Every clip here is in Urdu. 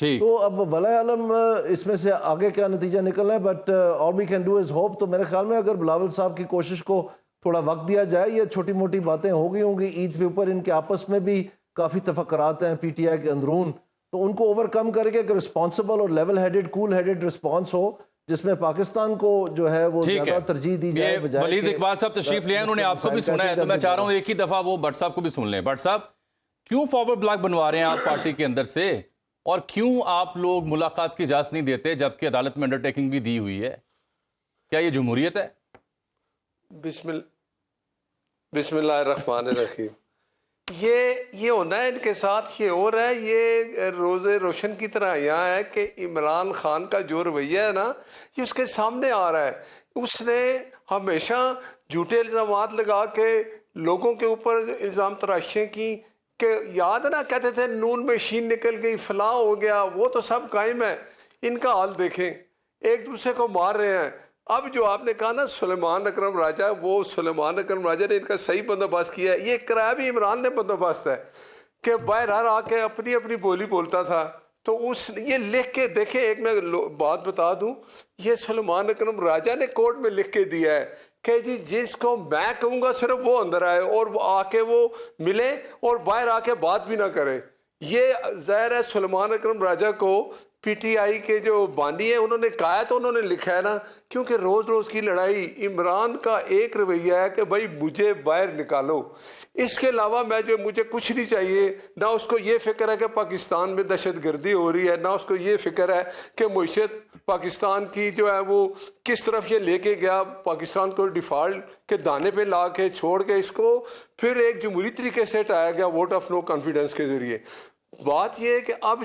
ٹھیک تو اب ولا عالم اس میں سے آگے کیا نتیجہ نکلنا ہے، but all we can do is hope. تو میرے خیال میں اگر بلاول صاحب کی کوشش کو تھوڑا وقت دیا جائے، یہ چھوٹی موٹی باتیں ہو گئی ہوں گی عید کے اوپر، ان کے آپس میں بھی کافی تفکرات ہیں پی ٹی آئی کے اندرون، تو ان کو اوور کم کر کے ایک رسپانسبل اور لیول ہیڈڈ کول ہیڈڈ رسپانس ہو جس میں پاکستان کو جو ہے وہ ٹھیک ہے. زیادہ ترجیح دی جائے. یہ بجائے ولید کہ اقبال صاحب تشریف لے آئے، انہوں نے آپ کو بھی سنا ہے، تو میں چاہ رہا ہوں ایک ہی دفعہ وہ بٹ صاحب کو بھی سن لیں. بٹ صاحب کیوں فارورڈ بلاک بنوا رہے ہیں آپ پارٹی کے اندر سے، اور کیوں آپ لوگ ملاقات کی اجازت نہیں دیتے جبکہ عدالت میں انڈرٹیکنگ بھی دی ہوئی ہے؟ کیا یہ جمہوریت ہے؟ بسم اللہ الرحمن الرحیم. یہ ہونا ہے ان کے ساتھ، یہ ہو رہا ہے، یہ روز روشن کی طرح یہاں ہے کہ عمران خان کا جو رویہ ہے نا یہ اس کے سامنے آ رہا ہے. اس نے ہمیشہ جھوٹے الزامات لگا کے لوگوں کے اوپر الزام تراشیں کی کہ یاد ہے نا کہتے تھے نون میں شین نکل گئی، فلاں ہو گیا، وہ تو سب قائم ہے. ان کا حال دیکھیں، ایک دوسرے کو مار رہے ہیں. اب جو آپ نے کہا نا سلیمان اکرم راجہ، وہ سلیمان اکرم راجہ نے ان کا صحیح بندوبست کیا ہے. یہ کرایا بھی عمران نے بندوبست ہے کہ باہر آ کے اپنی اپنی بولی بولتا تھا. تو یہ لکھ کے دیکھیں، ایک میں بات بتا دوں، یہ سلیمان اکرم راجہ نے کورٹ میں لکھ کے دیا ہے کہ جی جس کو میں کہوں گا صرف وہ اندر آئے اور آ کے وہ ملے اور باہر آ کے بات بھی نہ کرے. یہ ظاہر ہے سلیمان اکرم راجہ کو پی ٹی آئی کے جو بانی ہیں انہوں نے کہا ہے تو انہوں نے لکھا ہے نا، کیونکہ روز روز کی لڑائی. عمران کا ایک رویہ ہے کہ بھائی مجھے باہر نکالو، اس کے علاوہ مجھے کچھ نہیں چاہیے. نہ اس کو یہ فکر ہے کہ پاکستان میں دہشت گردی ہو رہی ہے، نہ اس کو یہ فکر ہے کہ معیشت پاکستان کی جو ہے وہ کس طرف یہ لے کے گیا، پاکستان کو ڈیفالٹ کے دانے پہ لا کے چھوڑ کے اس کو پھر ایک جمہوری طریقے سے ہٹایا گیا ووٹ آف نو کانفیڈنس کے ذریعے. بات یہ ہے کہ اب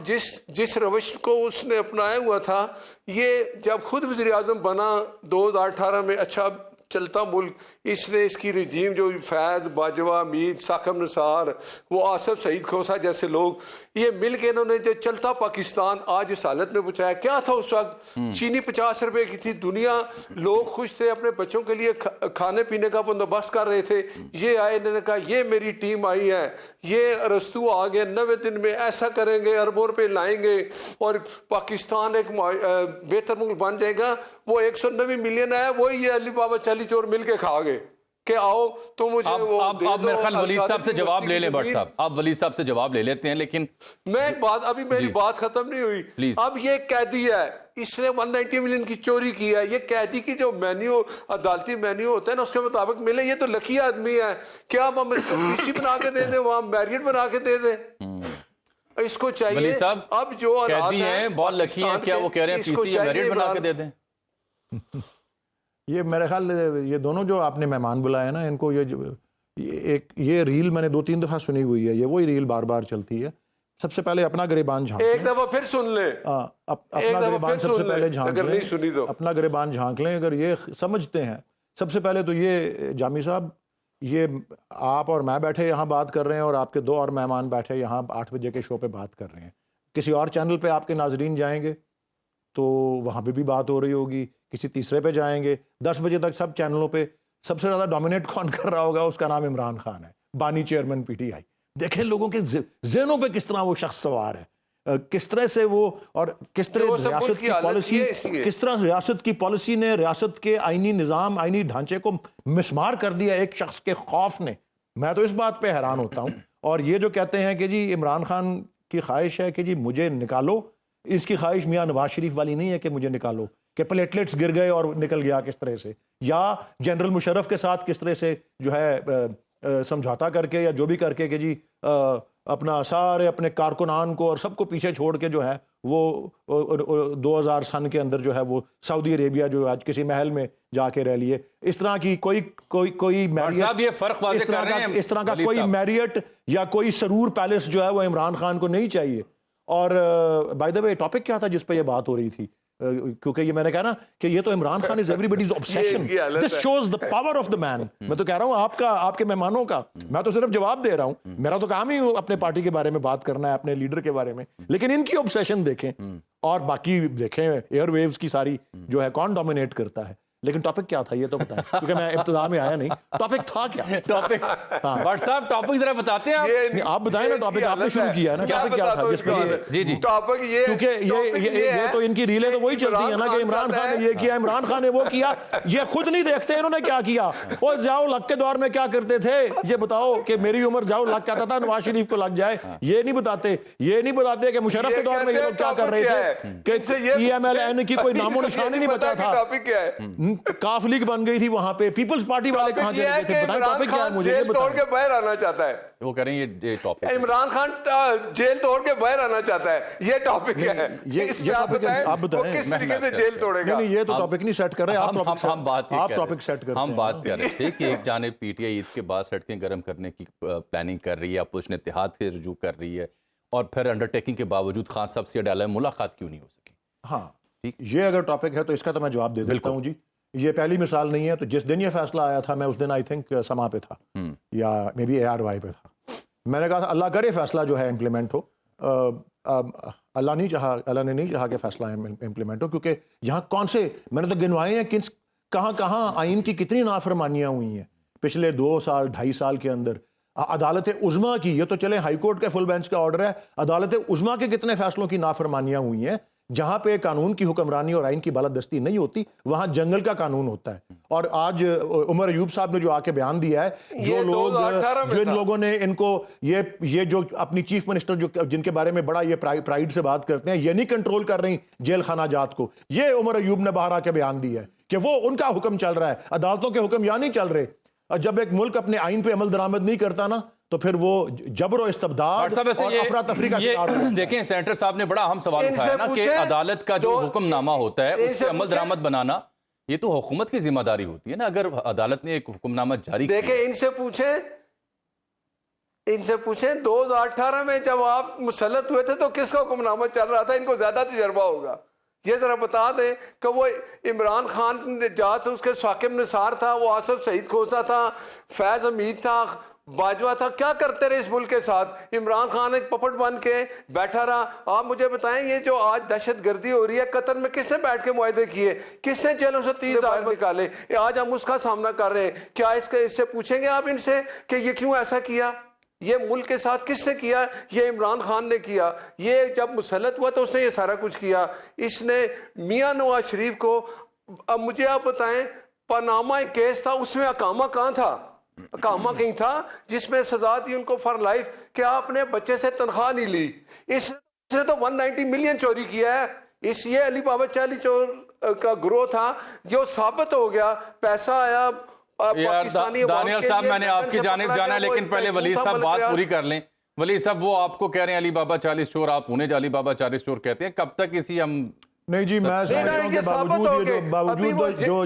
جس روش کو اس نے اپنایا ہوا تھا، یہ جب خود وزیر اعظم بنا 2018 میں، اچھا چلتا ملک، اس نے اس کی رجیم جو فیض باجوہ، امید، ساکم نثار، وہ آصف سعید کھوسہ جیسے لوگ، یہ مل کے انہوں نے جو چلتا پاکستان آج اس حالت میں پہنچایا. کیا تھا اس وقت؟ چینی 50 روپے کی تھی، دنیا لوگ خوش تھے، اپنے بچوں کے لیے کھانے پینے کا بندوبست کر رہے تھے. یہ آئے، انہوں نے کہا یہ میری ٹیم آئی ہے، یہ ارسطو آ گئے، 90 دن میں ایسا کریں گے، اربوں روپے لائیں گے اور پاکستان ایک بہتر ملک بن جائے گا. وہ 190 ملین ہے، وہی یہ علی بابا چالی چور مل کے کھا گئے کہ آؤ تو مجھے آپ میرے خیال ولید صاحب سے جواب لے لیں. بٹ صاحب آپ ولید صاحب سے جواب لے لیتے ہیں، لیکن میں ایک بات، ابھی میری بات ختم نہیں ہوئی. اب یہ قیدی ہے، اس نے 190 ملین کی چوری کی ہے. یہ قیدی کی جو مینیو، عدالتی مینیو ہوتا ہے نا، اس کے مطابق ملے. یہ تو لکی آدمی ہے، کیا ہم اس کو پی سی بنا کے دے دیں، وہاں میریٹ بنا کے دے دیں؟ اس کو چاہیے اب جو قیدی ہیں بہت لکی ہیں، کیا وہ کہہ رہے ہیں پی سی یا میریٹ بنا کے دے دیں؟ یہ میرے خیال یہ دونوں جو آپ نے مہمان بلائے نا، ان کو یہ ریل میں نے 2-3 دفعہ سنی ہوئی ہے، یہ وہی ریل بار بار چلتی ہے. سب سے پہلے اپنا گریبان جھانک لیں، ایک دفعہ پھر سن لیں، اپنا گریبان سب سے پہلے جھانک لیں، اپنا گریبان جھانک لیں. اگر یہ سمجھتے ہیں، سب سے پہلے تو یہ جامی صاحب، یہ آپ اور میں بیٹھے یہاں بات کر رہے ہیں اور آپ کے 2 اور مہمان بیٹھے یہاں 8 بجے کے شو پہ بات کر رہے ہیں. کسی اور چینل پہ آپ کے ناظرین جائیں گے تو وہاں پہ بھی بات ہو رہی ہوگی، کسی تیسرے پہ جائیں گے، 10 بجے تک سب چینلوں پہ سب سے زیادہ ڈومینیٹ کون کر رہا ہوگا؟ اس کا نام عمران خان ہے، بانی چیئرمین پی ٹی آئی. دیکھیں لوگوں کے ذہنوں پہ کس طرح وہ شخص سوار ہے، کس طرح سے وہ، اور کس طرح ریاست کی پالیسی، کس طرح ریاست کی پالیسی نے ریاست کے آئینی نظام، آئینی ڈھانچے کو مسمار کر دیا ایک شخص کے خوف نے. میں تو اس بات پہ حیران ہوتا ہوں. اور یہ جو کہتے ہیں کہ جی عمران خان کی خواہش ہے کہ جی مجھے نکالو، اس کی خواہش میاں نواز شریف والی نہیں ہے کہ مجھے نکالو، کہ پلیٹلیٹس گر گئے اور نکل گیا کس طرح سے، یا جنرل مشرف کے ساتھ کس طرح سے جو ہے سمجھوتا کر کے یا جو بھی کر کے کہ جی اپنا سارے اپنے کارکنان کو اور سب کو پیچھے چھوڑ کے جو ہے وہ 2000 سن کے اندر جو ہے وہ سعودی عربیہ جو آج کسی محل میں جا کے رہ لیے. اس طرح کی کوئی اس طرح کا کوئی میریٹ یا کوئی سرور پیلس جو ہے وہ عمران خان کو نہیں چاہیے. اور بائی دا وے ٹاپک کیا تھا جس پہ یہ بات ہو رہی تھی؟ کیونکہ یہ میں نے کہا نا کہ یہ تو عمران خان از ایوریبڈیز obsession. This shows the power of the man. میں تو کہہ رہا ہوں آپ کے مہمانوں کا، میں تو صرف جواب دے رہا ہوں، میرا تو کام ہی اپنے پارٹی کے بارے میں بات کرنا ہے، اپنے لیڈر کے بارے میں. لیکن ان کی obsession دیکھیں اور باقی دیکھیں ایئر ویوز کی ساری جو ہے کون ڈومینیٹ کرتا ہے. لیکن ٹاپک کیا تھا یہ تو بتائیں، کیونکہ میں ابتدا میں آیا نہیں. ٹاپک تھا کیا؟ ٹاپک بٹ صاحب ٹاپک ذرا بتاتے ہیں آپ. آپ بتائیں نا ٹاپک، آپ نے شروع کیا ہے نا. ٹاپک کیا تھا جس پہ جی جی ٹاپک یہ، کیونکہ یہ تو ان کی ریلیں تو وہی چلتی ہیں نا کہ عمران خان نے یہ کیا، عمران خان نے وہ کیا. یہ خود نہیں دیکھتے انہوں نے کیا کیا. اور ضیاء الحق کے دور میں کیا کرتے تھے یہ بتاؤ، کہ میری عمر ضیاء الحق کہتا تھا نواز شریف کو لگ جائے. یہ نہیں بتاتے. یہ نہیں بتاتے کہ مشرف کے دور میں یہ لوگ کیا کر رہے تھے، کہ پی ایم ایل این کی کوئی نام و نشان ہی نہیں بچا تھا. ٹاپک کیا ہے؟ کاف لیگ بن گئی تھی وہاں پہ. پیپلز پارٹی والے کہاں چلے گئے تھے؟ بتائیں ٹاپک کیا ہے مجھے یہ جیل توڑ بتائیں. کے باہر آنا چاہتا ہے. وہ کہہ رہے ہیں یہ ٹاپک. عمران خان جیل توڑ کے باہر آنا چاہتا ہے. یہ ٹاپک کیا ہے؟ اس پہ آپ بتائیں وہ کس طریقے سے جیل توڑے گا. نہیں یہ تو ٹاپک نہیں سیٹ کر رہے آپ ٹاپک سیٹ کرتے ہیں. ہم بات کر رہے تھے کہ ایک جانب پی ٹی آئی عید کے بعد سڑکیں گرم کرنے کی پلاننگ کر رہی ہے، اپوزیشن اتحاد سے رجوع کر رہی ہے، اور پھر انڈرٹیکنگ کے باوجود خان صاحب سے ڈالا ملاقات کیوں نہیں ہو سکی. ہاں یہ اگر ٹاپک ہے تو اس کا تو میں جواب دے دیتا ہوں جی. یہ پہلی مثال نہیں ہے. تو جس دن یہ فیصلہ آیا تھا میں اس دن آئی تھنک سما پہ تھا یا مے بی ARY پہ تھا. میں نے کہا تھا اللہ کرے فیصلہ جو ہے امپلیمنٹ ہو. اللہ نے نہیں چاہا کہ فیصلہ امپلیمنٹ ہو، کیونکہ یہاں کون سے میں نے تو گنوائے ہیں کہاں آئین کی کتنی نافرمانیاں ہوئی ہیں پچھلے 2 سال 2.5 سال کے اندر. عدالت عظمیٰ کی، یہ تو چلے ہائی کورٹ کے فل بینچ کا آرڈر ہے، عدالت عظمیٰ کے کتنے فیصلوں کی نافرمانیاں ہوئی ہیں. جہاں پہ قانون کی حکمرانی اور آئین کی بالادستی نہیں ہوتی وہاں جنگل کا قانون ہوتا ہے. اور آج عمر ایوب صاحب نے جو آ کے بیان دیا ہے، جو لوگ جن لوگوں نے ان کو یہ جو اپنی چیف منسٹر جو جن کے بارے میں بڑا یہ پرائیڈ سے بات کرتے ہیں، یہ نہیں کنٹرول کر رہی جیل خانہ جات کو، یہ عمر ایوب نے باہر آ کے بیان دیا ہے کہ وہ ان کا حکم چل رہا ہے، عدالتوں کے حکم یا نہیں چل رہے. جب ایک ملک اپنے آئین پہ عمل درآمد نہیں کرتا نا تو پھر وہ جبر و استبداد اور افراتفری کا شکار ہوتا ہے. دیکھیں سینیٹر صاحب نے بڑا اہم سوال اٹھایا نا کہ عدالت کا جو حکم نامہ ہوتا ہے اس پہ عمل درآمد بنانا یہ تو حکومت کی ذمہ داری ہوتی ہے نا. اگر عدالت نے ایک حکم نامہ جاری کیا، دیکھیں ان سے پوچھیں 2018 میں جب آپ مسلط ہوئے تھے تو کس کا حکم نامہ چل رہا تھا؟ ان کو زیادہ تجربہ ہوگا. یہ ذرا بتا دیں کہ وہ عمران خان نجات اس کے ثاقب نثار تھا، وہ آصف سعید کھوسہ تھا، فیض حمید تھا، باجوہ تھا، کیا کرتے رہے اس ملک کے ساتھ؟ عمران خان ایک پپٹ بن کے بیٹھا رہا. آپ مجھے بتائیں یہ جو آج دہشت گردی ہو رہی ہے قطر میں، کس نے بیٹھ کے معاہدے کیے؟ کس نے جیلوں سے 30,000 نکالے؟ آج ہم اس کا سامنا کر رہے ہیں. کیا اس سے پوچھیں گے آپ ان سے کہ یہ کیوں ایسا کیا؟ یہ ملک کے ساتھ کس نے کیا؟ یہ عمران خان نے کیا. یہ جب مسلط ہوا تو اس نے یہ سارا کچھ کیا. اس نے میاں نواز شریف کو، اب مجھے آپ بتائیں پاناما ایک کیس تھا، اس میں اقامہ کہاں تھا؟ اقامہ کہیں تھا جس میں سزا دی ان کو فار لائف کہ آپ نے بچے سے تنخواہ نہیں لی. اس نے تو 190 ملین چوری کیا ہے. یہ علی بابا چالی چور کا گروہ تھا جو ثابت ہو گیا. پیسہ آیا دانیال صاحب، میں نے آپ کی جانب جانا ہے لیکن پہلے ولی صاحب بات پوری کر لیں. ولی صاحب وہ آپ کو کہہ رہے ہیں علی بابا 40 چور، آپ انہیں علی بابا 40 چور کہتے ہیں. کب تک اسی ہم نہیں جی میں سمجھتا ہوں کہ باوجود جو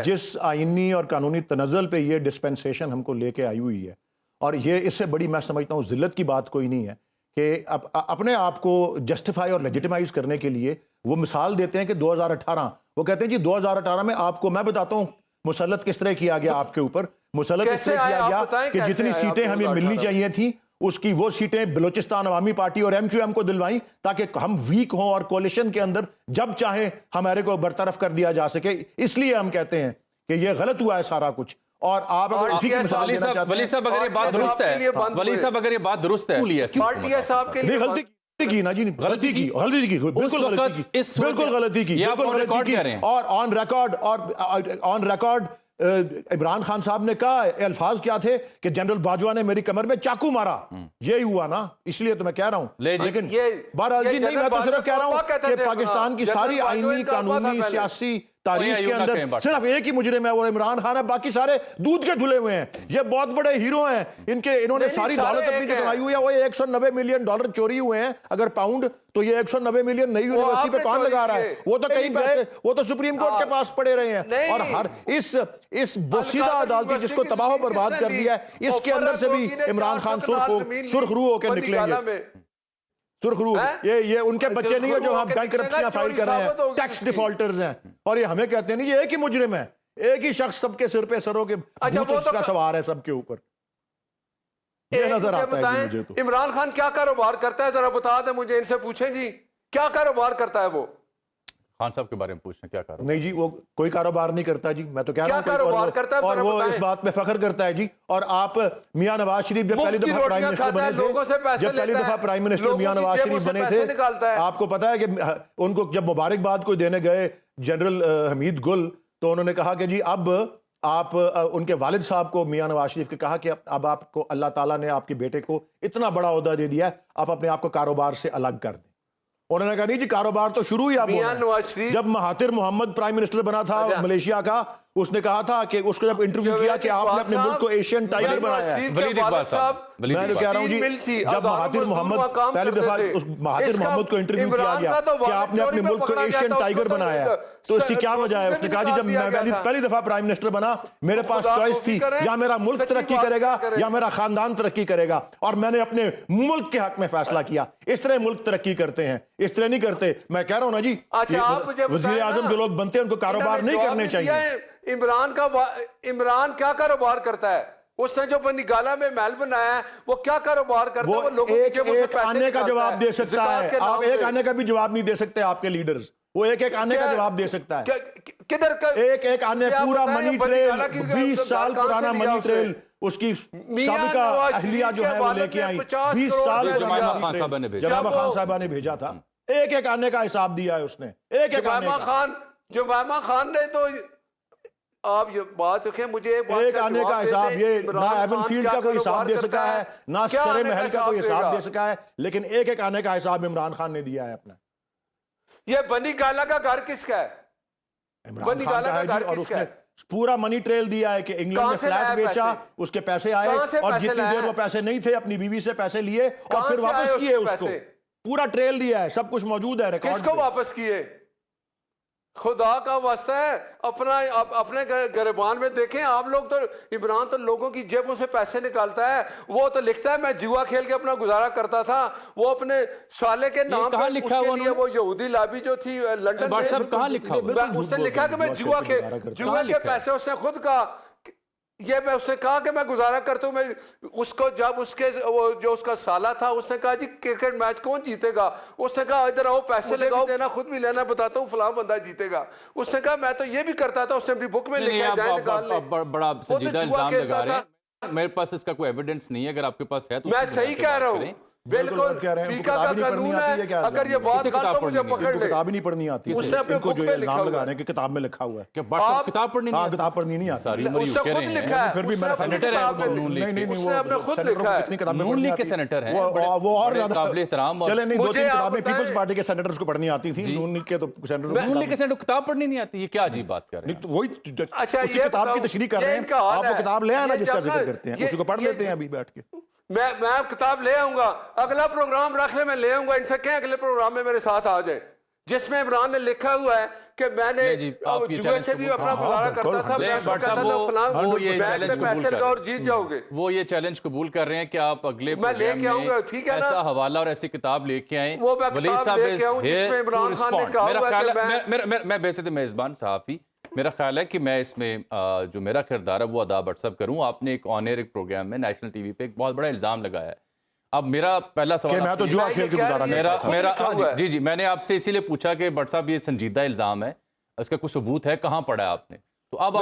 جس آئینی اور قانونی تنزل پہ یہ ڈسپینسیشن ہم کو لے کے آئی ہوئی ہے، اور یہ اس سے بڑی میں سمجھتا ہوں ذلت کی بات کوئی نہیں ہے کہ اپنے آپ کو جسٹیفائی اور لیجیٹیمائز کرنے کے لیے وہ مثال دیتے ہیں کہ 2018 وہ کہتے ہیں جی 2018 میں آپ کو میں بتاتا ہوں مسلط کس طرح کیا گیا آپ کے اوپر. مسلط اس طرح کیا گیا کہ جتنی سیٹیں ہمیں ملنی چاہیے تھیں اس کی وہ سیٹیں بلوچستان عوامی پارٹی اور MQM کو دلوائیں تاکہ ہم ویک ہوں اور کولیشن کے اندر جب چاہیں ہمارے کو برطرف کر دیا جا سکے. اس لیے ہم کہتے ہیں کہ یہ غلط ہوا ہے سارا کچھ. اور آپ اگر اسی کی مثال دینا چاہتے ہیں ولی صاحب اگر یہ بات درست ہے، ولی صاحب اگر یہ بات درست ہے، پارٹی ہے صاحب کے لیے غلطی کی نا جی، غلطی کی بالکل غلطی کی اور آن ریکارڈ عمران خان صاحب نے کہا الفاظ کیا تھے کہ جنرل باجوہ نے میری کمر میں چاقو مارا. یہی ہوا نا، اس لیے تو میں کہہ رہا ہوں. لیکن بہرحال جی نہیں، میں تو صرف کہہ رہا ہوں کہ پاکستان کی ساری آئینی قانونی سیاسی تاریخ کے اندر صرف ایک ہی مجرم ہے وہ عمران خان ہے، باقی سارے دودھ کے دھلے ہوئے ہیں. یہ بہت بڑے ہیرو ہیں، انہوں نے ساری دولت اپنی جو کمائی ہوئی ہے وہ $190 ملین چوری ہوئے ہیں. اگر پاؤنڈ تو یہ 190 ملین نئی یونیورسٹی پہ کون لگا رہا ہے؟ وہ تو کہیں پیسے وہ تو سپریم کورٹ کے پاس پڑے رہے ہیں. اور ہر اس بوسیدہ عدالتی جس کو تباہ و برباد کر دیا ہے، اس کے اندر سے بھی عمران خان سرخ روح ہو کے نکلیں گے. سرخ روح یہ ان کے بچے نہیں ہیں جو ہم بینک کرپشن فائل کر رہے ہیں، ٹیکس ڈیفالٹرز ہیں. اور یہ ہمیں کہتے ہیں نہیں، یہ ایک ہی مجرم ہے، ایک ہی شخص سب کے سر پہ سروں کے بھوت کا سوار ہے سب کے اوپر. یہ نظر آتا ہے مجھے تو. عمران خان کیا کاروبار کرتا ہے ذرا بتا دیں مجھے، ان سے پوچھیں جی کیا کاروبار کرتا ہے وہ؟ خان صاحب کے بارے میں پوچھنا کیا کاروبار؟ نہیں جی وہ کوئی کاروبار نہیں کرتا جی، میں تو کہہ رہا ہوں اور وہ اس بات پہ فخر کرتا ہے جی. اور آپ میاں نواز شریف جب پہلی دفعہ پرائم منسٹر بنے تھے، جب پہلی دفعہ پرائم منسٹر میاں نواز شریف بنے تھے، آپ کو پتا ہے کہ ان کو جب مبارکباد کو دینے گئے جنرل حمید گل، تو انہوں نے کہا کہ جی اب آپ ان کے والد صاحب کو میاں نواز شریف کے کہا کہ اب آپ کو اللہ تعالیٰ نے آپ کے بیٹے کو اتنا بڑا عہدہ دے دیا ہے، آپ اپنے آپ کو کاروبار سے الگ کر دیں. انہوں نے کہا نہیں جی کاروبار تو شروع ہی اب ہونا ہے. جب مہاتر محمد پرائم منسٹر بنا تھا ملیشیا کا، اس نے کہا تھا کہ اس کو جب انٹرویو کیا کہ آپ نے اپنے ملک کو ایشین ٹائیگر بنایا ہے. ولید اقبال صاحب، میں کہہ رہا ہوں جی جب مہاتر محمد پہلی دفعہ مہاتر محمد کو انٹرویو کیا گیا کہ آپ نے اپنے ملک کو ایشین ٹائیگر بنایا ہے، تو اس کی کیا وجہ ہے؟ اس نے کہا جی جب میں پہلی دفعہ پرائم منسٹر بنا، میرے پاس چوائس تھی یا میرا ملک ترقی کرے گا یا میرا خاندان ترقی کرے گا، اور میں نے اپنے ملک کے حق میں فیصلہ کیا. اس طرح ملک ترقی کرتے ہیں، اس طرح نہیں کرتے. میں کہہ رہا ہوں نا جی وزیر اعظم جو لوگ بنتے ہیں ان کو کاروبار نہیں کرنے چاہیے. عمران کیا کاروبار کرتا ہے؟ اس نے جو بنگالہ میں محل بنایا ہے وہ کیا کاروبار کرتا ہے؟ وہ لوگوں ایک آنے کا جواب دے سکتا ہے، آپ ایک آنے کا بھی جواب نہیں دے سکتے. آپ کے لیڈرز وہ ایک آنے کا جواب دے سکتا ہے. کدھر ایک آنے پورا منی ٹریل 20 سال پرانا منی ٹریل اس کی سابقہ اہلیہ جو ہے وہ لے کے آئی. 20 سال جمائمہ خان صاحبہ نے بھیجا، جمائمہ خان صاحبہ نے بھیجا تھا. ایک آنے کا حساب دیا ہے اس نے. ایک آنے کا. جمائمہ خان نے تو آپ یہ بات رکھیں، مجھے ایک آنے کا حساب یہ نہ ایون فیلڈ کا کوئی حساب دے سکا ہے، نہ سرے محل کا کوئی حساب دے سکا ہے، لیکن ایک آنے کا حساب عمران خان نے دیا ہے اپنا. یہ بنی گالا کا گھر کس کا ہے؟ عمران خان کا ہے جی. اور اس نے پورا منی ٹریل دیا ہے کہ انگلینڈ میں فلیٹ بیچا، اس کے پیسے آئے اور جتنی دیر وہ پیسے نہیں تھے اپنی بیوی سے پیسے لیے اور پھر واپس کیے. اس کو پورا ٹریل دیا ہے، سب کچھ موجود ہے ریکارڈ. کس کو واپس کیے؟ خدا کا واسطہ ہے اپنے گریبان میں دیکھیں. آپ لوگ تو عمران تو لوگوں کی جیبوں سے پیسے نکالتا ہے. وہ تو لکھتا ہے میں جوا کھیل کے اپنا گزارا کرتا تھا. وہ اپنے سالے کے نام کہاں لکھا ہوا ہے؟ وہ یہودی لابی جو تھی لندن میں، کہاں لکھا ہوا ہے؟ اس نے لکھا کہ میں جوا کے پیسے، اس نے خود کہا یہ میں اس نے کہا کہ میں گزارا کرتا ہوں. میں اس کو جب اس کے جو اس کا سالہ تھا اس نے کہا جی کرکٹ میچ کون جیتے گا؟ اس نے کہا ادھر آؤ پیسے لگاؤ، دینا خود بھی لینا، بتاتا ہوں فلاں بندہ جیتے گا. اس نے کہا میں تو یہ بھی کرتا تھا. اس نے اپنی بک میں لکھا ہے، جائیں نکال لیں. بڑا سنجیدہ الزام لگا رہے ہیں. میرے پاس اس کا کوئی ایویڈنس نہیں ہے، اگر آپ کے پاس ہے تو میں صحیح کہہ رہا ہوں. بالکل فیکا کا قانون ہے. اگر یہ بات غلط تو مجھے پکڑ لے. کتاب ہی نہیں پڑھنی آتی اس نے اپنے ان کو بک جو میں الزام لکھا لگا ہوا رہے ہیں کہ کتاب میں لکھا ہوا ہے کہ کتاب پڑھنی نہیں ہاں آتی. کتاب پڑھنی نہیں آتی. ساری عمر اس یوں نے کہہ خود رہے ہیں. لکھا ہے. پھر بھی میرا سینیٹر ہے وہ نون لیگ نہیں کے. اس نے اپنے خود لکھا ہے. کتنی کتابیں نون پڑھنی لیگ آتی کے سینیٹر ہیں، وہ اور بڑے زیادہ قابل احترام. چلے نہیں، 2-3 کتابیں بتائیں. پیپلز پارٹی کے سینیٹرز کو پڑھنی آتی تھیں. نون لیگ کے تو نون لیگ کے سینیٹر کو کتاب پڑھنی نہیں آتی. یہ کیا عجیب بات کر رہے ہیں؟ وہی اسی کتاب کی تشریح کر رہے ہیں. آپ وہ کتاب لے آنا جس کا ذکر کرتے ہیں، اسی کو پڑھ لیتے ہیں ابھی بیٹھ کے. میں کتاب لے آؤں گا، اگلا پروگرام رکھ لیں، میں لے آؤں گا. ان سے کہیں اگلے پروگرام میں میرے ساتھ آ جائیں جس میں عمران نے لکھا ہوا ہے کہ میں نے جوئے سے بھی اپنا گزارا کرتا تھا. اور جیت جاؤ گے. وہ یہ چیلنج قبول کر رہے ہیں کہ آپ اگلے پروگرام میں ایسا حوالہ اور ایسی کتاب لے کے آئیں. ولید صاحب is here to respond. میرا خیال ہے میں بیسے میزبان صحافی، میرا خیال ہے کہ میں اس میں جو میرا کردار ہے وہ ادا WhatsApp کروں. آپ نے ایک آن ایئر ایک پروگرام میں نیشنل ٹی وی پہ ایک بہت بڑا الزام لگایا ہے. اب میرا پہلا سوال میں تو جوا کھیل کے گزارا میرا جی میں نے آپ سے اسی لیے پوچھا کہ بٹ صاحب یہ سنجیدہ الزام ہے، اس کا کوئی ثبوت ہے، کہاں پڑھا ہے آپ نے؟ تو اب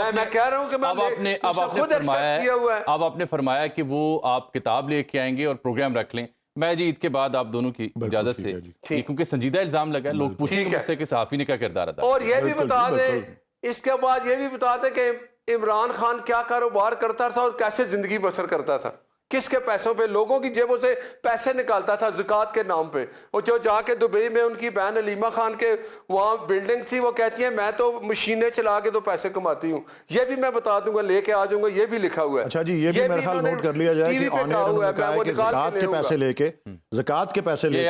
آپ نے فرمایا کہ وہ آپ کتاب لے کے آئیں گے اور پروگرام رکھ لیں. میں جی عید کے بعد آپ دونوں کی اجازت سے، کیونکہ سنجیدہ الزام لگا ہے، لوگ پوچھیں گے مجھ سے کہ صحافی نے کیا کردار ادا. اور یہ بھی بتا دیں، اس کے بعد یہ بھی بتا دیں کہ عمران خان کیا کاروبار کرتا تھا اور کیسے زندگی بسر کرتا تھا، کس کے پیسوں پہ، لوگوں کی جیبوں سے پیسے نکالتا تھا زکوٰۃ کے نام پہ. اور جو جا کے دبئی میں ان کی بہن علیمہ خان کے وہاں بلڈنگ تھی، وہ کہتی ہیں میں تو مشینیں چلا کے تو پیسے کماتی ہوں. یہ بھی میں بتا دوں گا، لے کے آ جاؤں گا. یہ بھی لکھا ہوا ہے. اچھا جی، یہ بھی میرے خیال نوٹ کر لیا جائے کہ آن ایئر انہوں نے کہا ہے کہ زکوٰۃ کے پیسے لے کے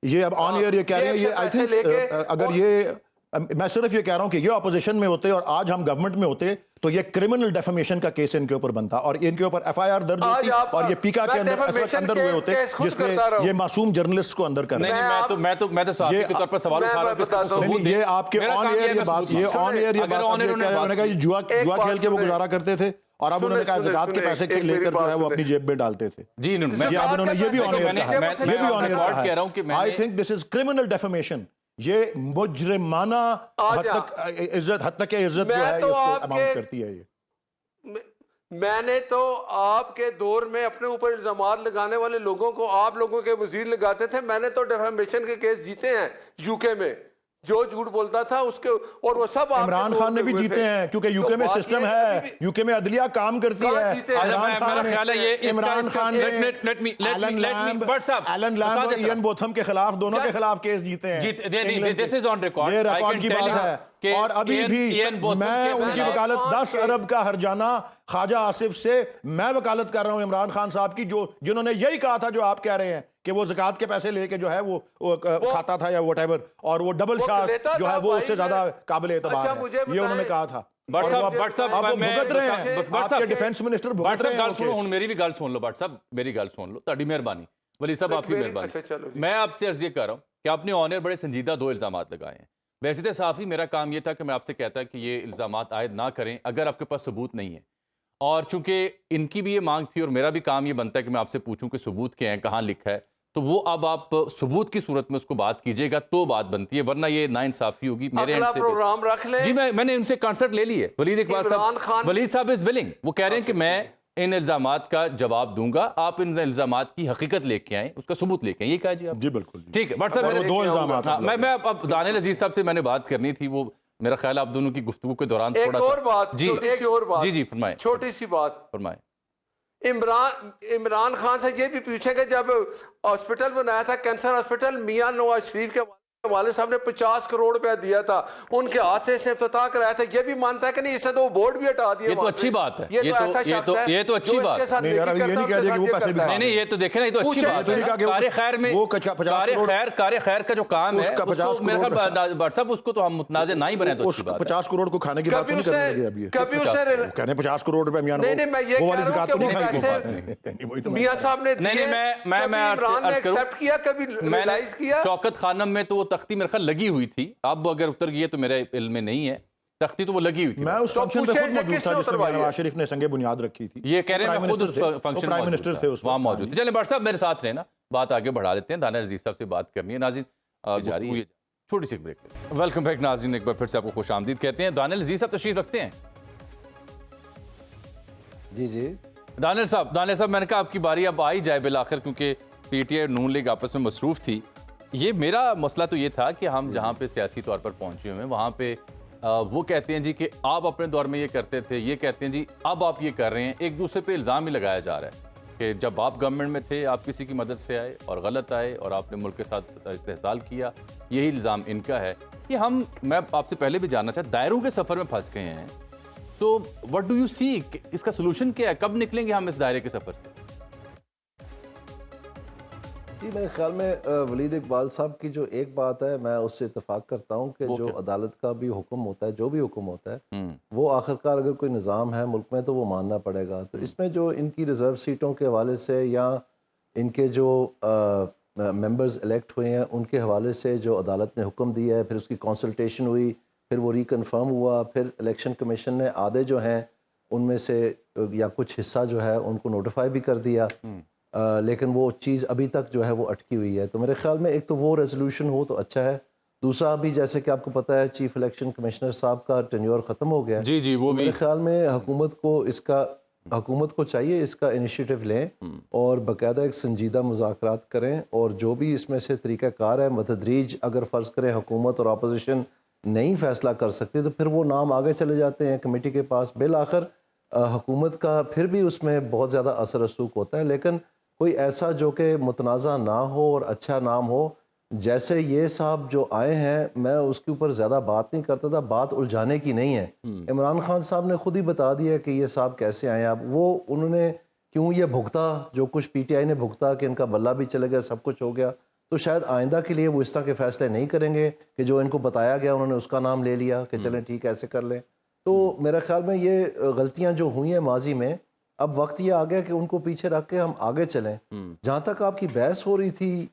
یہ اب آن ایئر یہ کہہ رہے ہیں. یہ آئی تھنک اگر یہ میں صرف یہ کہہ رہا ہوں کہ یہ اپوزیشن میں ہوتے اور آج ہم گورنمنٹ میں ہوتے تو یہ کرمنل ڈیفیمیشن کا کیس ان کے اوپر بنتا اور ان کے اوپر ایف آئی آر درج ہوتی اور یہ پیکا کے اندر اس وقت اندر ہوئے ہوتے جس میں یہ معصوم جرنلسٹ کو اندر کر رہے ہیں. میں تو صحافی کے طور پر سوال اٹھا رہا ہوں. یہ آپ کے آن ایئر یہ بات، یہ آن ایئر یہ بات انہوں نے کہا یہ جوا کھیل کے وہ گزارا کرتے تھے اور اب انہوں نے کہا زکوٰۃ کے پیسے لے کر جو ہے وہ اپنی جیب میں ڈالتے تھے. جی یہ بھی آن ایئر کہا ہے. یہ بھی آن ایئر کہا ہے. I think this is criminal defamation. یہ مجرمانہ حد تک عزت جو ہے اس کو اماؤنٹ کرتی ہے. یہ میں نے تو آپ کے دور میں اپنے اوپر الزامات لگانے والے لوگوں کو آپ لوگوں کے وزیر لگاتے تھے. میں نے تو ڈیفیمیشن کے کیس جیتے ہیں یو کے میں, جو جھوٹ بولتا تھا اس کے, اور وہ سب عمران خان نے بھی جیتے ہیں کیونکہ یو کے میں سسٹم ہے, یو کے میں عدلیہ کام کرتی ہے. میرا خیال ہے یہ عمران خان نے ایلن لیمب اور ایئن بوتھم کے خلاف, دونوں کے خلاف کیس جیتے ہیں. یہ ریکارڈ کی بات ہے. اور ابھی بھی میں ان کی وکالت 10 ارب کا ہرجانہ خواجہ آصف سے میں وکالت کر رہا ہوں عمران خان صاحب کی, جنہوں نے یہی کہا تھا جو آپ کہہ رہے ہیں کہ وہ زکوٰۃ کے پیسے لے کے جو ہے وہ کھاتا تھا یا وٹ ایور, اور وہ ڈبل شاٹ جو ہے وہ اس سے زیادہ قابل اعتبار ہے, یہ انہوں نے کہا تھا. میری بھی گل سن لو بٹ صاحب, میری گل سن لو, تہاڈی مہربانی, ولی صاحب آپ کی مہربانی. میں آپ سے عرض یہ کر رہا ہوں کہ آپ نے آن ایئر بڑے سنجیدہ 2 الزامات لگائے ہیں. ویسے تو صحافی میرا کام یہ تھا کہ میں آپ سے کہتا کہ یہ الزامات عائد نہ کریں اگر آپ کے پاس ثبوت نہیں ہے, اور چونکہ ان کی بھی یہ مانگ تھی اور میرا بھی کام یہ بنتا ہے کہ میں آپ سے پوچھوں کہ ثبوت کیا ہیں, کہاں لکھا ہے, تو وہ اب آپ ثبوت کی صورت میں اس کو بات کیجئے گا تو بات بنتی ہے, ورنہ یہ ناانصافی ہوگی میرے اینڈ سے. پروگرام رکھ لیں. جی میں نے ان سے کانسرٹ لے لی ہے. ولید اقبال صاحب, ولید صاحب از ولنگ, وہ کہہ رہے ہیں کہ میں ان الزامات کا جواب دوں گا, آپ ان الزامات کی حقیقت لے کے آئیں, اس کا ثبوت لے کے آئیں. یہ کہا جی آپ؟ جی بالکل. ٹھیک ہے. بٹ صاحب میں اب دانیل عزیز صاحب سے میں نے بات کرنی تھی, وہ میرا خیال آپ دونوں کی گفتگو کے دوران تھوڑا سا ایک اور بات جی فرمائیں, چھوٹی سی بات فرمائیں. عمران خان سے یہ بھی پوچھیں کہ جب ہاسپٹل بنایا تھا کینسر ہاسپٹل, میاں نواز شریف کے والد صاحب نے 50 کروڑ روپیہ دیا تھا, ان کے ہاتھ سے اس نے افتتاح کرایا تھا. یہ بھی مانتا ہے کہ نہیں, اس نے تو وہ بورڈ بھی ہٹا دیا. یہ تو اچھی بات ہے, یہ تو اچھی بات ہے. نہیں یہ تو دیکھیں نا, یہ تو اچھی بات ہے. کار خیر میں کار خیر کا جو کام ہے میرا خیال بٹ صاحب اس کو تو ہم متنازع نہ ہی بنائیں, تو اچھی بات ہے. 50 کروڑ کو کھانے کی بات نہیں کرنے لگے ابھی. کبھی اس نے کہنے 50 کروڑ روپے میاں وہ والی زکات تو نہیں کھائی میاں صاحب نے. نہیں میں ایکسپٹ کیا, کبھی ریلائز کیا. شوکت خانم میں تو وہ تختی میرے خیال لگی ہوئی تھی, اب اگر اتر گئی ہے تو میرے علم میں نہیں ہے, تختی تو وہ لگی ہوئی تھی. میں اس فنکشن پہ خود موجود تھا جس میں نواز شریف نے سنگ بنیاد رکھی تھی. یہ کہہ رہے ہیں میں خود اس فنکشن پرائم منسٹر تھے اس وہاں موجود تھے. چلیں بٹ صاحب میرے ساتھ رہے نا, بات آگے بڑھا لیتے ہیں. دانیل عزیز صاحب سے بات کرنی ہے. ناظرین جاری ہے, چھوٹی سی بریک. ویلکم بیک ناظرین, ایک بار پھر سے آپ کو خوش آمدید کہتے ہیں. دانیل عزیز صاحب تشریف رکھتے ہیں. جی دانیل صاحب میں نے کہا آپ کی باری اب آئی جائے بالآخر, کیونکہ پی ٹی آئی اور نون لیگ آپس میں مصروف تھی. یہ میرا مسئلہ تو یہ تھا کہ ہم جہاں پہ سیاسی طور پر پہنچے ہوئے ہیں وہاں پہ وہ کہتے ہیں جی کہ آپ اپنے دور میں یہ کرتے تھے, یہ کہتے ہیں جی اب آپ یہ کر رہے ہیں. ایک دوسرے پہ الزام ہی لگایا جا رہا ہے کہ جب آپ گورنمنٹ میں تھے آپ کسی کی مدد سے آئے اور غلط آئے اور آپ نے ملک کے ساتھ استحصال کیا, یہی الزام ان کا ہے. یہ میں آپ سے پہلے بھی جاننا چاہتا, دائروں کے سفر میں پھنس گئے ہیں, تو وٹ ڈو یو سی, اس کا سلوشن کیا ہے, کب نکلیں گے ہم اس دائرے کے سفر سے؟ جی میرے خیال میں ولید اقبال صاحب کی جو ایک بات ہے میں اس سے اتفاق کرتا ہوں کہ جو عدالت کا بھی حکم ہوتا ہے, جو بھی حکم ہوتا ہے, وہ آخرکار اگر کوئی نظام ہے ملک میں تو وہ ماننا پڑے گا. تو اس میں جو ان کی ریزرو سیٹوں کے حوالے سے یا ان کے جو ممبرز الیکٹ ہوئے ہیں ان کے حوالے سے جو عدالت نے حکم دیا ہے, پھر اس کی کنسلٹیشن ہوئی, پھر وہ ریکنفرم ہوا, پھر الیکشن کمیشن نے آدھے جو ہیں ان میں سے یا کچھ حصہ جو ہے ان کو نوٹیفائی بھی کر دیا, لیکن وہ چیز ابھی تک جو ہے وہ اٹکی ہوئی ہے. تو میرے خیال میں ایک تو وہ ریزولوشن ہو تو اچھا ہے. دوسرا بھی جیسے کہ آپ کو پتہ ہے چیف الیکشن کمشنر صاحب کا ٹینیور ختم ہو گیا. جی وہ میرے خیال میں حکومت کو چاہیے اس کا انیشیٹو لیں اور باقاعدہ ایک سنجیدہ مذاکرات کریں, اور جو بھی اس میں سے طریقہ کار ہے بتدریج, اگر فرض کریں حکومت اور اپوزیشن نہیں فیصلہ کر سکتی تو پھر وہ نام آگے چلے جاتے ہیں کمیٹی کے پاس. بالآخر حکومت کا پھر بھی اس میں بہت زیادہ اثر رسوخ ہوتا ہے, لیکن کوئی ایسا جو کہ متنازع نہ ہو اور اچھا نام ہو. جیسے یہ صاحب جو آئے ہیں میں اس کے اوپر زیادہ بات نہیں کرتا تھا, بات الجھانے کی نہیں ہے. عمران خان صاحب نے خود ہی بتا دیا کہ یہ صاحب کیسے آئے. اب وہ انہوں نے کیوں یہ بھگتا, جو کچھ پی ٹی آئی نے بھگتا کہ ان کا بلہ بھی چلے گیا, سب کچھ ہو گیا, تو شاید آئندہ کے لیے وہ اس طرح کے فیصلے نہیں کریں گے کہ جو ان کو بتایا گیا انہوں نے اس کا نام لے لیا کہ چلیں ٹھیک ایسے کر لیں. تو میرے خیال میں یہ غلطیاں جو ہوئی ہیں ماضی میں, اب وقت یہ آ گیا کہ ان کو پیچھے رکھ کے ہم آگے چلیں. جہاں تک آپ کی بحث ہو رہی تھی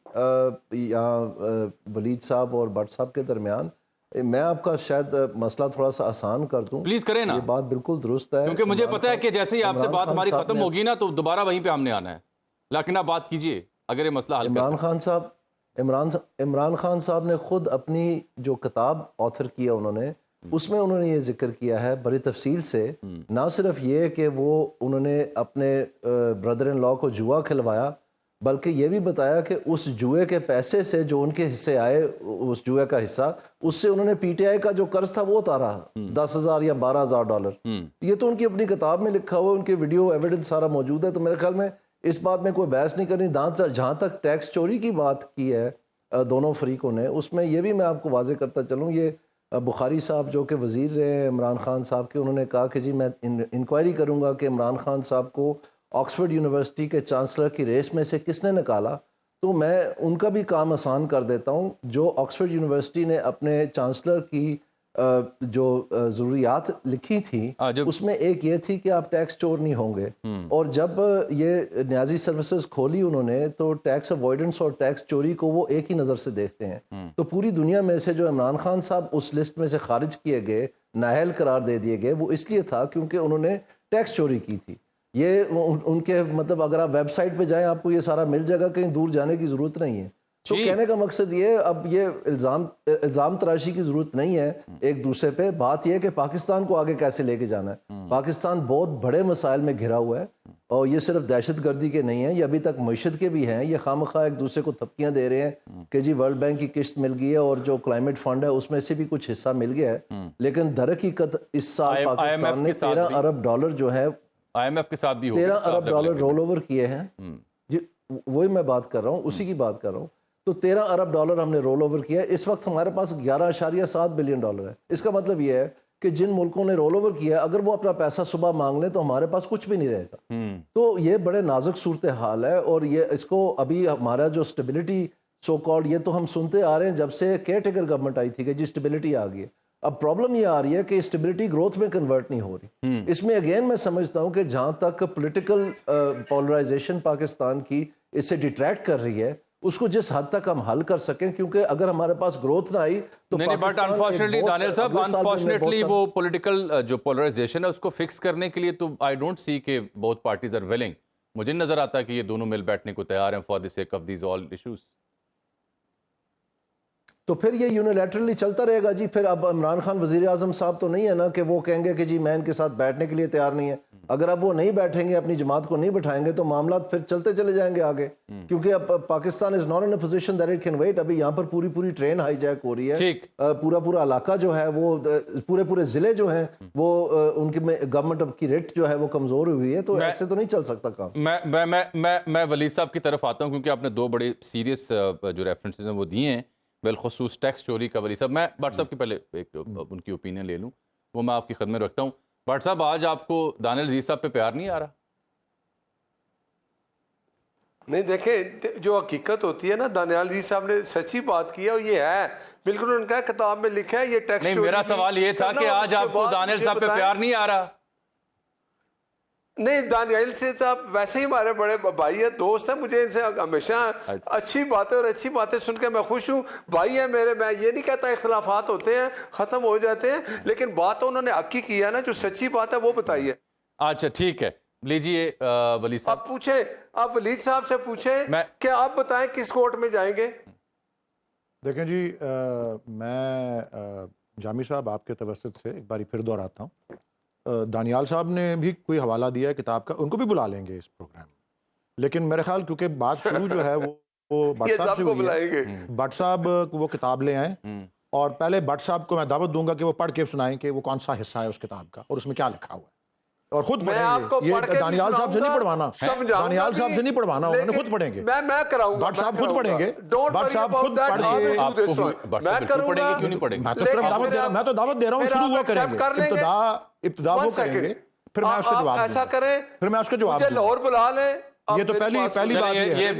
ولید صاحب اور بٹ صاحب کے درمیان, میں آپ کا شاید مسئلہ تھوڑا سا آسان کر دوں. پلیز کریں نا, یہ بات بالکل درست ہے, کیونکہ مجھے پتا ہے کہ جیسے ہی آپ سے بات ہماری ختم ہوگی نا تو دوبارہ وہیں پہ ہم نے آنا ہے, لیکن آپ بات کیجئے اگر یہ مسئلہ حل کر عمران خان صاحب عمران خان صاحب نے خود اپنی جو کتاب آتھر کیا اس میں انہوں نے یہ ذکر کیا ہے بڑی تفصیل سے، نہ صرف یہ کہ انہوں نے اپنے بردر ان لا کو جوا کھلوایا، بلکہ یہ بھی بتایا کہ اس جوئے کے پیسے سے جو ان کے حصے آئے، اس جوئے کا حصہ، اس سے انہوں نے پی ٹی آئی کا جو قرض تھا وہ اتارا، 10,000 یا 12,000 ڈالر۔ یہ تو ان کی اپنی کتاب میں لکھا ہوا ہے، ان کے ویڈیو ایویڈنس سارا موجود ہے۔ تو میرے خیال میں اس بات میں کوئی بحث نہیں کرنی۔ جہاں تک ٹیکس چوری کی بات کی ہے دونوں فریقوں نے، اس میں یہ بھی میں آپ کو واضح کرتا چلوں، یہ بخاری صاحب جو کہ وزیر رہے عمران خان صاحب کے، انہوں نے کہا کہ جی میں انکوائری کروں گا کہ عمران خان صاحب کو آکسفورڈ یونیورسٹی کے چانسلر کی ریس میں سے کس نے نکالا، تو میں ان کا بھی کام آسان کر دیتا ہوں۔ جو آکسفورڈ یونیورسٹی نے اپنے چانسلر کی جو ضروریات لکھی تھیں اس میں ایک یہ تھی کہ آپ ٹیکس چور نہیں ہوں گے، اور جب یہ نیازی سروسز کھولی انہوں نے تو ٹیکس اوائڈنس اور ٹیکس چوری کو وہ ایک ہی نظر سے دیکھتے ہیں۔ تو پوری دنیا میں سے جو عمران خان صاحب اس لسٹ میں سے خارج کیے گئے، نااہل قرار دے دیے گئے، وہ اس لیے تھا کیونکہ انہوں نے ٹیکس چوری کی تھی۔ یہ ان کے مطلب اگر آپ ویب سائٹ پہ جائیں آپ کو یہ سارا مل جائے گا، کہیں دور جانے کی ضرورت نہیں ہے۔ تو کہنے کا مقصد یہ، اب یہ الزام تراشی کی ضرورت نہیں ہے ایک دوسرے پہ، بات یہ کہ پاکستان کو آگے کیسے لے کے جانا ہے۔ پاکستان بہت بڑے مسائل میں گھرا ہوا ہے، اور یہ صرف دہشت گردی کے نہیں ہیں، یہ ابھی تک معیشت کے بھی ہیں۔ یہ خواہ ایک دوسرے کو تھپکیاں دے رہے ہیں کہ جی ورلڈ بینک کی قسط مل گئی ہے اور جو کلائمیٹ فنڈ ہے اس میں سے بھی کچھ حصہ مل گیا ہے، لیکن در حقیقت اس سال پاکستان نے 13 ارب ڈالر جو ہے IMF کے ساتھ بھی 13 ارب ڈالر رول اوور کیے ہیں۔ جی وہی میں بات کر رہا ہوں، اسی کی بات کر رہا ہوں۔ تو 13 ارب ڈالر ہم نے رول اوور کیا ہے۔ اس وقت ہمارے پاس 11.7 بلین ڈالر ہے۔ اس کا مطلب یہ ہے کہ جن ملکوں نے رول اوور کیا ہے، اگر وہ اپنا پیسہ صبح مانگ لیں تو ہمارے پاس کچھ بھی نہیں رہے گا۔ تو یہ بڑے نازک صورتحال ہے، اور یہ اس کو ابھی ہمارا جو اسٹیبلٹی سو کالڈ، یہ تو ہم سنتے آ رہے ہیں جب سے کیئر ٹیکر گورنمنٹ آئی تھی کہ جی اسٹیبلٹی آ گئی ہے۔ اب پرابلم یہ آ رہی ہے کہ اسٹیبلٹی گروتھ میں کنورٹ نہیں ہو رہی۔ اس میں اگین میں سمجھتا ہوں کہ جہاں تک پولیٹیکل پولرائزیشن پاکستان کی اس سے ڈیٹریکٹ کر رہی ہے، اس کو جس حد تک ہم حل کر سکیں، کیونکہ اگر ہمارے پاس گروتھ نہ آئی تو بٹ انفارچونیٹلی دانیال صاحب، انفارچونیٹلی وہ پولیٹیکل جو پولرائزیشن ہے اس کو فکس کرنے کے لیے تو آئی ڈونٹ سی کہ بوتھ پارٹیز آر ولنگ۔ مجھے نظر آتا ہے کہ یہ دونوں مل بیٹھنے کو تیار ہیں for the sake of these all issues. تو پھر یہ یونیلیٹرلی چلتا رہے گا جی۔ پھر اب عمران خان وزیر اعظم صاحب تو نہیں ہے نا کہ وہ کہیں گے کہ جی میں ان کے ساتھ بیٹھنے کے لیے تیار نہیں ہے۔ اگر اب وہ نہیں بیٹھیں گے، اپنی جماعت کو نہیں بٹھائیں گے، تو معاملات پھر چلتے چلے جائیں گے آگے، کیونکہ اب Pakistan is not in a position that it can wait. ابھی یہاں پر پوری ٹرین ہائی جیک ہو رہی ہے، پورا علاقہ جو ہے وہ، پورے ضلع جو ہیں وہ، ان کے میں گورنمنٹ کی ریٹ جو ہے وہ کمزور ہوئی ہے، تو ایسے تو نہیں چل سکتا کام۔ میں ولید صاحب کی طرف آتا ہوں، کیونکہ آپ نے دو بڑے سیریس جو ریفرنسز ہیں وہ دیے ہیں، بالخصوص ٹیکس چوری کا۔ ولی صاحب میں بٹ صاحب کی پہلے ایک ان کی اوپینین لے لوں، وہ میں آپ کی خدمت رکھتا ہوں۔ بٹ صاحب آج آپ کو دانیال عزیز صاحب پہ پیار نہیں آ رہا؟ نہیں دیکھیں، جو حقیقت ہوتی ہے نا، دانیال جی صاحب نے سچی بات کی ہے، اور یہ ہے بالکل ان کا کتاب میں لکھا ہے یہ ٹیکس۔ نہیں، میرا سوال یہ تھا کہ آج آپ کو دانیال صاحب پہ پیار نہیں آ رہا؟ نہیں، دانیال سے صاحب ویسے ہی ہمارے بڑے بھائی ہیں، دوست ہیں، مجھے ان سے ہمیشہ اچھی باتیں سن کے میں خوش ہوں۔ بھائی ہیں میرے، میں یہ نہیں کہتا اختلافات ہوتے ہیں ختم ہو جاتے ہیں، لیکن بات تو انہوں نے حق کی کی ہے نا، جو سچی بات ہے وہ بتائیے۔ اچھا ٹھیک ہے، لیجیے ولید صاحب، آپ پوچھیں، آپ ولید صاحب سے پوچھیں کہ آپ بتائیں کس کورٹ میں جائیں گے۔ دیکھیں جی، میں جامی صاحب آپ کے توسط سے ایک باری پھر دہراتا ہوں، دانیال صاحب نے بھی کوئی حوالہ دیا ہے کتاب کا، ان کو بھی بلا لیں گے اس پروگرام میں، لیکن میرے خیال کیونکہ بات شروع جو ہے وہ بٹ صاحب سے ہوئی ہے، بٹ صاحب وہ کتاب لے آئیں، اور پہلے بٹ صاحب کو میں دعوت دوں گا کہ وہ پڑھ کے سنائیں کہ وہ کون سا حصہ ہے اس کتاب کا اور اس میں کیا لکھا ہوا ہے، اور خود پڑھیں گے۔ یہ دانیال صاحب سے نہیں پڑھوانا، دانیال صاحب سے نہیں پڑھوانا، انہوں نے خود پڑھیں گے، میں کراؤں گا، بٹ صاحب خود پڑھیں گے، بٹ صاحب خود پڑھ کے آپ کو بٹ صاحب بالکل پڑھیں گے، کیوں نہیں پڑھیں گے؟ میں تو دعوت دے رہا ہوں، شروع وہ کریں گے، ابتدا وہ کریں گے، پھر میں اس کا جواب ایسا کریں، پھر میں اس کا جواب مجھے لاہور بلا لیں۔ یہ تو پہلی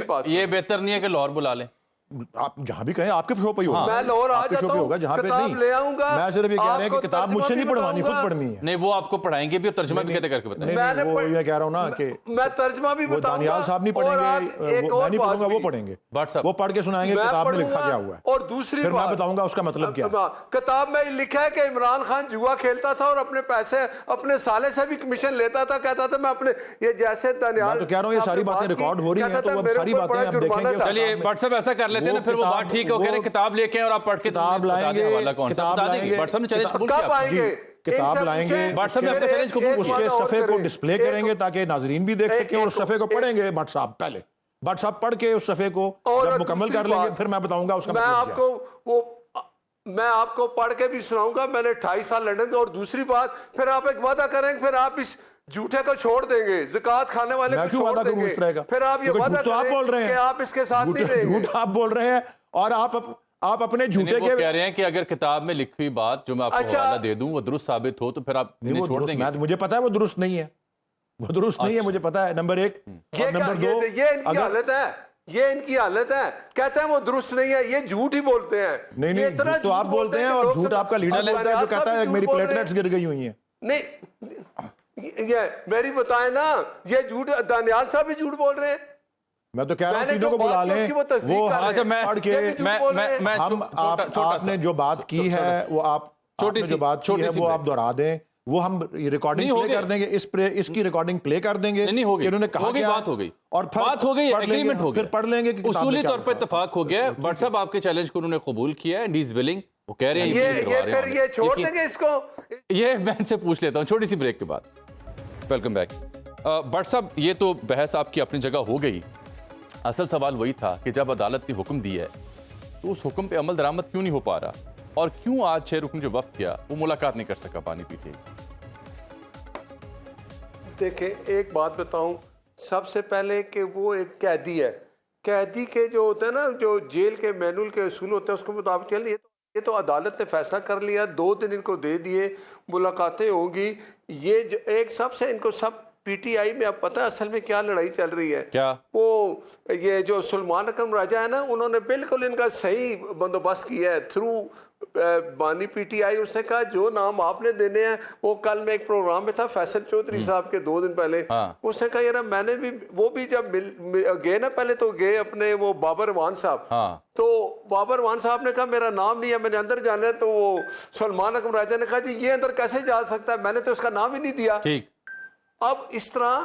بات یہ بہتر نہیں ہے کہ لاہور بلا لیں؟ آپ جہاں بھی کہیں، آپ کے شو پہ ہی ہوگا، میں لاہور آ آپ کے شو جاتا پہ ہوں، ہوگا، جہاں پہ کتاب نہیں، لے آؤں گا، میں صرف یہ کہہ رہے ہیں کہ کتاب مجھ سے نہیں پڑھوانی، خود پڑھنی ہے۔ نہیں، وہ آپ کو پڑھائیں گے بھی اور ترجمہ بھی کہتے کر کے بتائیں گے، وہ یہ کہہ رہا ہوں نا کہ میں ترجمہ بھی وہ بتاؤں گا، دانیال صاحب نہیں پڑھیں گے، میں نہیں پڑھوں گا، وہ پڑھیں گے، وہ پڑھ کے سنائیں گے کتاب میں لکھا کیا ہوا ہے، اور دوسری پھر میں بتاؤں گا اس کا مطلب کیا ہے۔ کتاب میں لکھا ہے کہ عمران خان جوا کھیلتا تھا اور اپنے پیسے اپنے سالے سے بھی کمیشن لیتا تھا، کہتا تھا میں اپنے، یہ جیسے دانیال، میں تو کہہ رہا ہوں یہ ساری باتیں ریکارڈ ہو رہی ہیں، تو وہ ساری باتیں آپ دیکھیں گے۔ چلیے بٹ صاحب ایسا کر لیتے کہتے ہیں نا پھر وہ بات ٹھیک ہے، وہ کہہ رہے ہیں کتاب لے کے اور آپ پڑھ کے کتاب لائیں گے، حوالہ کون سا بتا دیں گے. بٹ صاحب نے چیلنج قبول کب آئیں کیا. گے؟ کتاب لائیں گے، بٹ صاحب نے آپ کا چیلنج قبول اس کے صفحے کو ڈسپلے کریں گے تاکہ ناظرین بھی دیکھ سکیں، اور اس صفحے کو پڑھیں گے بٹ صاحب پہلے. بٹ صاحب پڑھ کے اس صفحے کو جب مکمل کر لیں گے پھر میں بتاؤں گا اس کا مطلب کیا. میں آپ کو پڑھ کے بھی سناؤں گا، میں نے 2.5 سال لندن کے. اور دوسری بات، پھر آپ ایک وعدہ کریں گے، پھر آپ اس جھوٹے کو چھوڑ دیں گے، زکوٰۃ کھانے والے کو چھوڑ دیں گے. پھر آپ یہ وعدہ کریں کہ آپ اس کے ساتھ نہیں رہیں گے. جھوٹ آپ بول رہے ہیں اور آپ اپنے جھوٹے وہ کہہ رہے ہیں کہ اگر کتاب میں لکھی ہوئی بات جو میں آپ کو حوالہ دے دوں وہ درست ثابت ہو تو پھر آپ انہیں چھوڑ دیں گے. مجھے پتا ہے وہ درست نہیں ہے، وہ درست نہیں ہے، مجھے پتا ہے. نمبر 1. اور نمبر 2، یہ ان کی حالت ہے، یہ ان کی حالت ہے. کہتے ہیں وہ درست نہیں ہے، یہ جھوٹ ہی بولتے ہیں. نہیں جھوٹ تو آپ بولتے ہیں، اور جھوٹ آپ کا لیڈر بولتا ہے جو کہتا ہے میری پلیٹلیٹس گر گئی ہوئی ہیں. نہیں یہ میری بتائیں نا، یہ جھوٹ دانیال صاحب بھی جھوٹ بول رہے ہیں. میں تو کہہ رہا ہوں تینوں کو بلا لیں، وہ پڑھ کے آپ نے جو بات کی ہے وہ آپ جو بات کی ہے وہ آپ دہرا دیں، وہ ہم ریکارڈنگ پلے کر دیں گے، اس کی ریکارڈنگ پلے کر دیں گے کہ انہوں نے کہا کیا. بات ہو گئی، اور بات ہو گئی، ایگریمنٹ ہو گیا، پھر پڑھ لیں گے کہ اصولی طور پر اتفاق ہو گیا. بٹ صاحب آپ کے چیلنج کو انہوں نے قبول کیا ہے، اینڈ ہی از ولنگ. وہ کہہ رہے ہیں یہ چھوڑ دیں گے اس کو. یہ میں ان سے پوچھ لیتا ہوں چھوٹی سی بریک کے بعد. Welcome back. بٹ صاحب یہ تو بحث آپ کی اپنی جگہ ہو گئی. اصل سوال وہی تھا کہ جب عدالت نے حکم دیا ہے تو اس حکم پہ عمل درآمد کیوں نہیں ہو پا رہا، اور کیوں آج 6 رکن جو وفد کیا وہ ملاقات نہیں کر سکا پانی پی ٹی سے. دیکھیں ایک بات بتاؤں سب سے پہلے کہ وہ ایک قیدی ہے. قیدی کے جو ہوتے ہیں نا، جو جیل کے مینول کے اصول ہوتے ہیں اس کے مطابق چل. یہ تو عدالت نے فیصلہ کر لیا، 2 دن ان کو دے دیے، ملاقاتیں ہوں گی. یہ ایک سب سے ان کو سب پی ٹی آئی میں اب پتہ ہے اصل میں کیا لڑائی چل رہی ہے. کیا وہ یہ جو سلمان اکرم راجہ ہے نا، انہوں نے بالکل ان کا صحیح بندوبست کیا ہے تھرو بانی پی ٹی آئی. اس نے کہا جو نام آپ نے دینے ہیں، وہ کل میں ایک پروگرام میں تھا فیصل چودھری صاحب کے 2 دن پہلے. اس نے کہا یار میں نے بھی، وہ بھی جب گئے نا پہلے تو گئے اپنے وہ بابر وان صاحب، تو بابر وان صاحب نے کہا میرا نام نہیں ہے، میں نے اندر جانا ہے. تو وہ سلمان اکرم راجہ نے کہا جی یہ اندر کیسے جا سکتا ہے، میں نے تو اس کا نام ہی نہیں دیا. اب اس طرح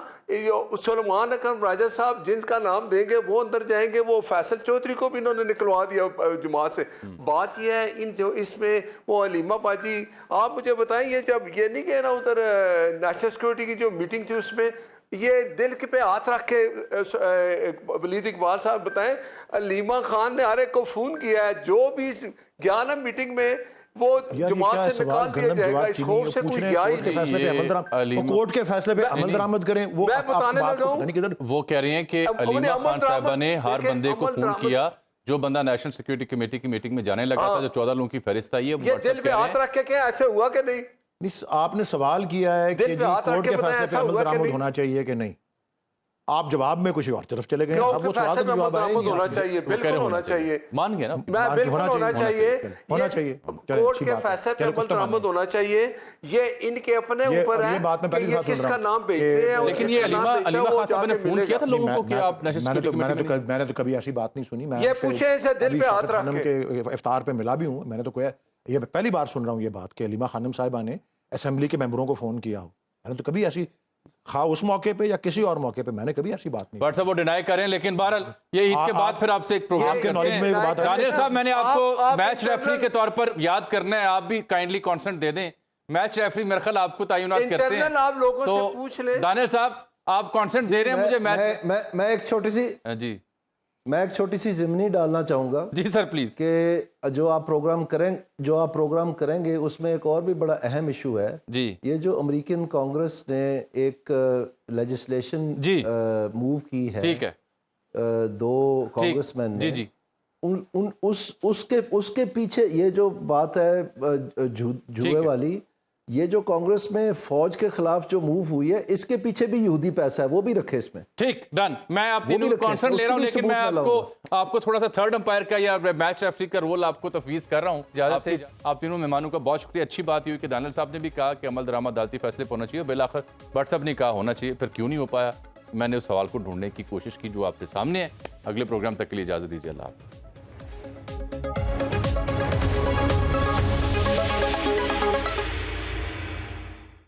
سلمان اکرم راجہ صاحب جن کا نام دیں گے وہ اندر جائیں گے. وہ فیصل چودھری کو بھی انہوں نے نکلوا دیا جماعت سے. بات یہ ہے ان جو اس میں وہ علیمہ باجی، آپ مجھے بتائیں یہ جب یہ نہیں گئے نا ادھر نیشنل سیکورٹی کی جو میٹنگ تھی، اس میں یہ دل پہ ہاتھ رکھ کے ولید اقبال صاحب بتائیں علیمہ خان نے ہر ایک کو فون کیا ہے جو بھی گیا نا میٹنگ میں وہ جماعت سے نکال دیا جائے گا. اس خوف سے کوئی گیا ہی نہیں. کورٹ کے فیصلے پہ عمل درآمد کریں. وہ میں بتانے لگا ہوں، وہ کہہ رہی ہیں کہ علیمہ خان صاحبہ نے ہر بندے کو فون کیا جو بندہ نیشنل سیکورٹی کمیٹی کی میٹنگ میں جانے لگا تھا، جو 14 لوگوں کی فہرست آئی ہے. یہ دل پہ ہاتھ رکھ کے کیا ایسے ہوا کہ نہیں؟ آپ نے سوال کیا ہے کہ کورٹ کے فیصلے پہ عمل درآمد ہونا چاہیے کہ نہیں. آپ جواب میں کچھ اور طرف چلے گئے. اب وہ سوال کا جواب ہے ہونا چاہیے، بالکل ہونا چاہیے. مان گیا نا، میں بالکل ہونا چاہیے. کورٹ کے فیصلے پہ عمل درآمد ہونا چاہیے. یہ ان کے اپنے اوپر ہے کہ یہ کس کا نام بھیجتے ہیں. لیکن یہ علیمہ خان صاحب نے فون کیا تھا لوگوں کو کہ آپ نیشنل سیکورٹی کمیٹی میں. میں نے تو کبھی ایسی بات نہیں سنی. میں یہ پوچھیں اسے دل پہ ہاتھ رکھ کے افطار پہ ملا بھی ہوں. میں نے تو کوئی یہ پہلی بار سن رہا ہوں یہ بات کہ علیمہ خانم صاحبہ نے اسمبلی کے ممبروں کو فون کیا ہو. میں نے تو کبھی ایسی خواہ اس موقع پہ یا کسی اور موقع پہ میں نے کبھی ایسی بات نہیں. بٹ صاحب وہ ڈینائی کریں، لیکن بہرحال یہ عید کے بعد پھر آپ سے ایک پروگرام کرتے ہیں. دانیال صاحب میں نے آپ کو میچ ریفری کے طور پر یاد کرنا ہے، آپ بھی کائنڈلی کانسنٹ دے دیں. میچ ریفری میرے خیال آپ کو تعینات کرتے ہیں، آپ لوگوں سے پوچھ لیں. دانیال صاحب آپ کانسنٹ دے رہے ہیں مجھے میچ. میں ایک چھوٹی سی ضمنی ڈالنا چاہوں گا. جی سر پلیز. کہ جو آپ پروگرام کریں گے اس میں ایک اور بھی بڑا اہم ایشو ہے. جی یہ جو امریکن کانگریس نے ایک لیجسلیشن موو کی ہے، ٹھیک ہے، 2 کانگریس مین نے، جی اس کے پیچھے یہ جو بات ہے جوئے والی، یہ جو کانگریس میں فوج کے خلاف جو موو ہوئی ہے، اس کے پیچھے بھی یہودی پیسہ ہے، وہ بھی رکھے اس میں. ٹھیک ڈن. میں آپ تینوں کانسرن لے رہا ہوں، لیکن میں آپ کو تھوڑا سا تھرڈ امپائر کا یا میچ ریفری کا رول آپ کو تفویض کر رہا ہوں. اجازت سے آپ تینوں مہمانوں کا بہت شکریہ. اچھی بات یہ ہوئی کہ دانیال صاحب نے بھی کہا کہ عمل درآمد عدالتی فیصلے پہ ہونا چاہیے. بالآخر بٹ صاحب نے کہا ہونا چاہیے، پھر کیوں نہیں ہو پایا. میں نے اس سوال کو ڈھونڈنے کی کوشش کی جو آپ کے سامنے ہے. اگلے پروگرام تک کے لیے اجازت دیجیے. اللہ حافظ.